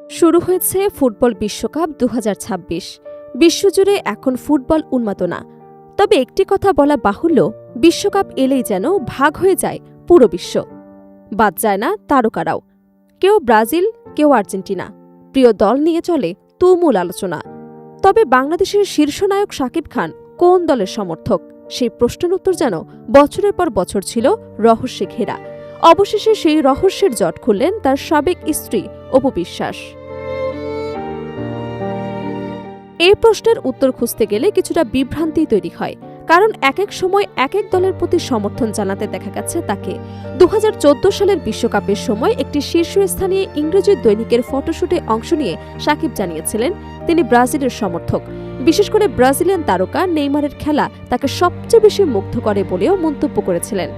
শুরু হয়েছে ফুটবল বিশ্বকাপ ২০২৬। বিশ্বজুড়ে এখন ফুটবল উন্মাদনা। তবে একটি কথা বলা বাহুল্য, বিশ্বকাপ এলেই যেন ভাগ হয়ে যায় পুরো বিশ্ব। বাদ যায় না তারকারাও। কেউ ব্রাজিল, কেউ আর্জেন্টিনা। প্রিয় দল নিয়ে চলে তুমুল আলোচনা। তবে বাংলাদেশের শীর্ষনায়ক শাকিব খান কোন দলের সমর্থক, সেই প্রশ্নের উত্তর যেন বছরের পর বছর ছিল রহস্যে ঘেরা। অবশেষে সেই রহস্যের জট খুললেন তার সাবেক স্ত্রী অপু বিশ্বাস। এই প্রশ্নের উত্তর খুঁজতে গেলে কিছুটা বিভ্রান্তি তৈরি হয়, কারণ এক এক সময় এক এক দলের প্রতি সমর্থন জানাতে দেখা গেছে তাকে। ২০১৪ সালের বিশ্বকাপের সময় একটি শীর্ষস্থানীয় ইংরেজি দৈনিকের ফটোশুটে অংশ নিয়ে শাকিব জানিয়েছিলেন তিনি ব্রাজিলের সমর্থক। বিশেষ করে ব্রাজিলিয়ান তারকা নেইমারের খেলা তাকে সবচেয়ে বেশি মুগ্ধ করে বলেও মন্তব্য করেছিলেন।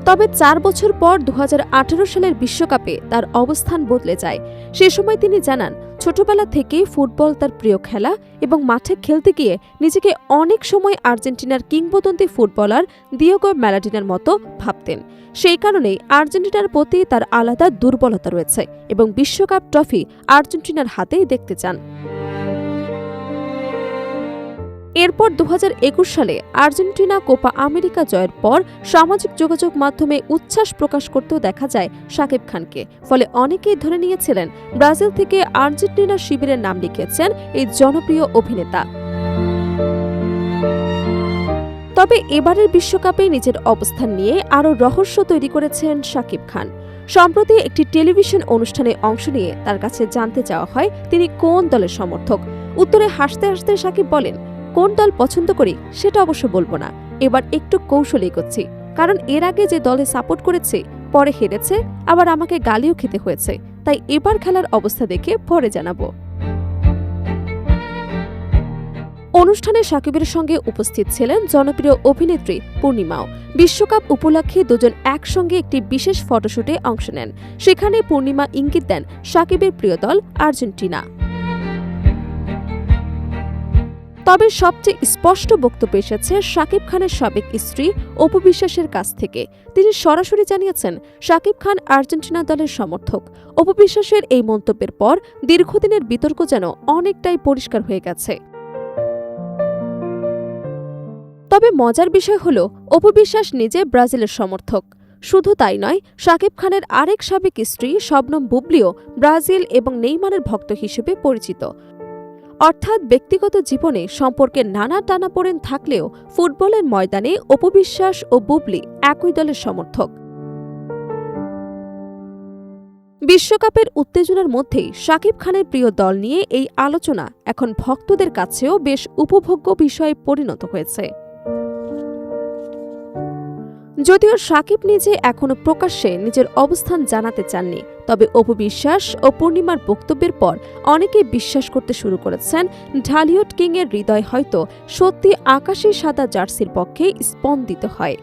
তবে ৪ বছর পর ২০১৮ সালের বিশ্বকাপে তার অবস্থান বদলে যায়। সে সময় তিনি জানান, ছোটবেলা থেকেই ফুটবল তার প্রিয় খেলা এবং মাঠে খেলতে গিয়ে নিজেকে অনেক সময় আর্জেন্টিনার কিংবদন্তি ফুটবলার দিয়েগো ম্যারাডোনার মতো ভাবতেন। সেই কারণেই আর্জেন্টিনার প্রতি তার আলাদা দুর্বলতা রয়েছে এবং বিশ্বকাপ ট্রফি আর্জেন্টিনার হাতেই দেখতে চান। এরপর ২০২১ সালে আর্জেন্টিনা কোপা আমেরিকা জয়ের পর সামাজিক যোগাযোগ মাধ্যমে উচ্ছ্বাস প্রকাশ করতেও দেখা যায় শাকিব খানকে। ফলে অনেকেই ধরে নিয়েছিলেন ব্রাজিল থেকে আর্জেন্টিনার শিবিরের নাম লিখিয়েছেন এই জনপ্রিয় অভিনেতা। তবে এবারের বিশ্বকাপে নিজের অবস্থান নিয়ে আরও রহস্য তৈরি করেছেন শাকিব খান। সম্প্রতি একটি টেলিভিশন অনুষ্ঠানে অংশ নিয়ে তার কাছে জানতে চাওয়া হয় তিনি কোন দলের সমর্থক। উত্তরে হাসতে হাসতে শাকিব বলেন, কোন দল পছন্দ করি সেটা অবশ্য বলবো না, এবার একটু কৌশলেই করছি, কারণ এর আগে যে দলে সাপোর্ট করেছে পরে হেরেছে, আবার আমাকে গালিও খেতে হয়েছে, তাই এবার খেলার অবস্থা দেখে পরে জানাবো। অনুষ্ঠানে শাকিবের সঙ্গে উপস্থিত ছিলেন জনপ্রিয় অভিনেত্রী পূর্ণিমাও। বিশ্বকাপ উপলক্ষে দুজন একসঙ্গে একটি বিশেষ ফটোশুটে অংশ নেন। সেখানে পূর্ণিমা ইঙ্গিত দেন শাকিবের প্রিয় দল আর্জেন্টিনা। তবে সবচেয়ে স্পষ্ট বক্তব্য এসেছে শাকিব খানের সাবেক স্ত্রী অপু বিশ্বাসের কাছ থেকে। তিনি সরাসরি জানিয়েছেন শাকিব খান আর্জেন্টিনা দলের সমর্থক। অপু বিশ্বাসের এই মন্তব্যের পর দীর্ঘদিনের বিতর্ক যেন অনেকটাই পরিষ্কার হয়ে গেছে। তবে মজার বিষয় হল, অপু বিশ্বাস নিজে ব্রাজিলের সমর্থক। শুধু তাই নয়, শাকিব খানের আরেক সাবেক স্ত্রী শবনম বুবলিও ব্রাজিল এবং নেইমারের ভক্ত হিসেবে পরিচিত। অর্থাৎ ব্যক্তিগত জীবনে সম্পর্কে নানা টানাপোড়েন থাকলেও ফুটবলের ময়দানে অপু বিশ্বাস ও বুবলি একই দলের সমর্থক। বিশ্বকাপের উত্তেজনার মধ্যেই শাকিব খানের প্রিয় দল নিয়ে এই আলোচনা এখন ভক্তদের কাছেও বেশ উপভোগ্য বিষয়ে পরিণত হয়েছে। যদিও শাকিব নিজে এখনো প্রকাশ্যে নিজের অবস্থান জানাতে চাননি, তবে অপু বিশ্বাস ও পূর্ণিমার বক্তব্যের পর অনেকেই বিশ্বাস করতে শুরু করেছেন ঢালিউড কিংয়ের হৃদয় হয়তো সত্যি আকাশি সাদা জার্সির পক্ষে স্পন্দিত হয়।